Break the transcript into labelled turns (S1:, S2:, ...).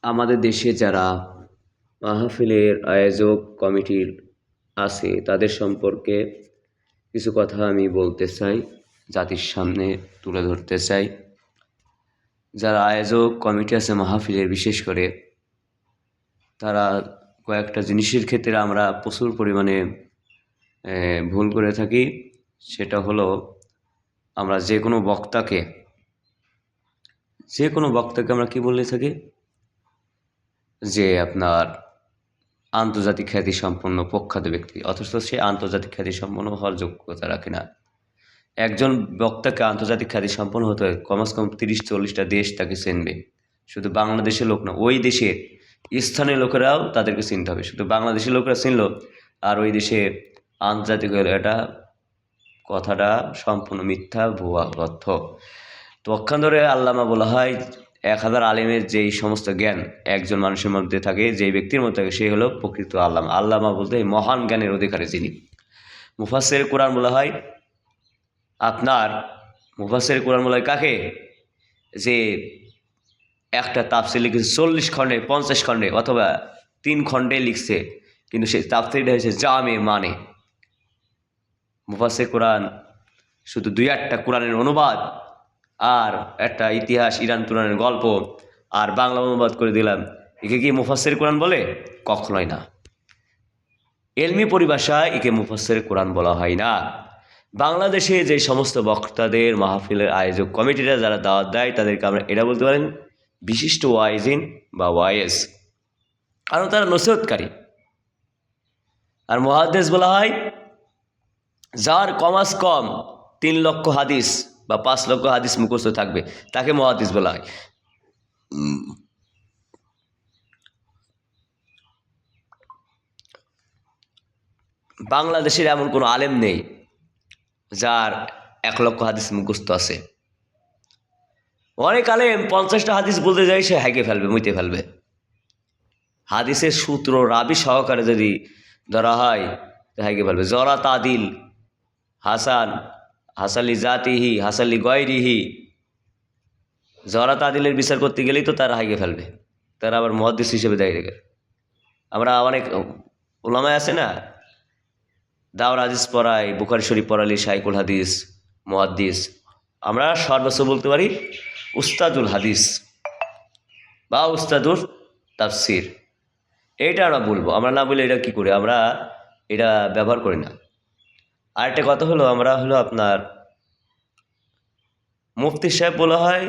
S1: আমাদের দেশে যারা মাহফিলের আয়োজক কমিটির আছে তাদের সম্পর্কে কিছু কথা আমি বলতে চাই, জাতির সামনে তুলে ধরতে চাই। যারা আয়োজক কমিটি আছে মাহফিলের, বিশেষ করে তারা কয়েকটা জিনিসের ক্ষেত্রে আমরা প্রচুর পরিমাণে ভুল করে থাকি। সেটা হলো, আমরা যে কোনো বক্তাকে আমরা কি বলে থাকি, যে আপনার আন্তর্জাতিক খ্যাতিসম্পন্ন প্রখ্যাত ব্যক্তি, অথচ সে আন্তর্জাতিক খ্যাতিসম্পন্ন হওয়ার যোগ্যতা রাখে না। একজন বক্তাকে আন্তর্জাতিক খ্যাতিসম্পন্ন হতে হয় কমসে কম 30-40টা দেশ তাকে চিনবে। শুধু বাংলাদেশের লোক না, ওই দেশের স্থানীয় লোকেরাও তাদেরকে চিনতে হবে। শুধু বাংলাদেশের লোকেরা চিনল আর ওই দেশে আন্তর্জাতিক হলো, এটা কথাটা সম্পূর্ণ মিথ্যা, ভুয়া তথ্য। তো পক্ষান্তরে আল্লামা বলা হয় 1000 আলিমের যেই সমস্ত জ্ঞান একজন মানুষের মধ্যে থাকে, যেই ব্যক্তির মধ্যে থাকে, সে হলো প্রকৃত আল্লামা। আল্লামা বলতে মহান জ্ঞানের অধিকারী যিনি। মুফাসসির কোরআন বলা হয় আপনার, মুফাসসির কোরআন বলা হয় কাকে, যে একটা তাফসীর লিখেছে 40 খণ্ডে, 50 খণ্ডে অথবা 3 খণ্ডে লিখছে, কিন্তু সেই তাফসীরটা হয়েছে জামে মানে। মুফাসসির কোরআন শুধু 2-8টা কোরআনের অনুবাদ আর একটা ইতিহাস, ইরান তুরানের গল্প আর বাংলা অনুবাদ করে দিলাম, একে কি মুফাসসির কোরআন বলে? কখনোই না। এলমি পরিভাষায় একে মুফাসসির কোরআন বলা হয় না। বাংলাদেশে যে সমস্ত বক্তাদের মাহফিলের আয়োজক কমিটিরা যারা দাওয়াত দেয়, তাদেরকে আমরা এটা বলতে পারেন বিশিষ্ট ওয়াইজিন বা ওয়াইজ, কারণ তারা নসিহতকারী। আর মুহাদ্দিস বলা হয় যার কমাস কম 3 লক্ষ হাদিস বা 5 লক্ষ হাদিস মুখস্থ থাকবে, তাকে মুহাদ্দিস বলা হয়। বাংলাদেশের এমন কোনো আলেম নেই যার 1 লক্ষ হাদিস মুখস্থ আছে। অনেক আলেম 50টা হাদিস বলতে যায়, সে হাইকে ফেলবে, মুইতে ফেলবে। হাদিসের সূত্র রাবি সহকারে যদি ধরা হয়, হাইকে ফেলবে। জরা তাদিল, হাসান, হাসালি জাতিহি, হাসালি গয়রিহি, জরা তাদিলের বিচার করতে গেলেই তো তারা হাইকে ফেলবে, তারা আবার মুহাদ্দিস হিসেবে দেয় রেখে। আমরা অনেক ওলামায় আছে না, দাওর হাদিস পড়াই, বুখারী শরীফ পড়ালি শাইখুল হাদিস, মুহাদ্দিস। আমরা সর্বোচ্চ বলতে পারি উস্তাদুল হাদিস বা উস্তাদুল তাফসির, এইটা আমরা বলবো। আমরা না বলে এটা কি করি, আমরা এটা ব্যবহার করি না। আরেকটা কথা হলো, আমরা হলো আপনার মুফতি সাহেব বলা হয়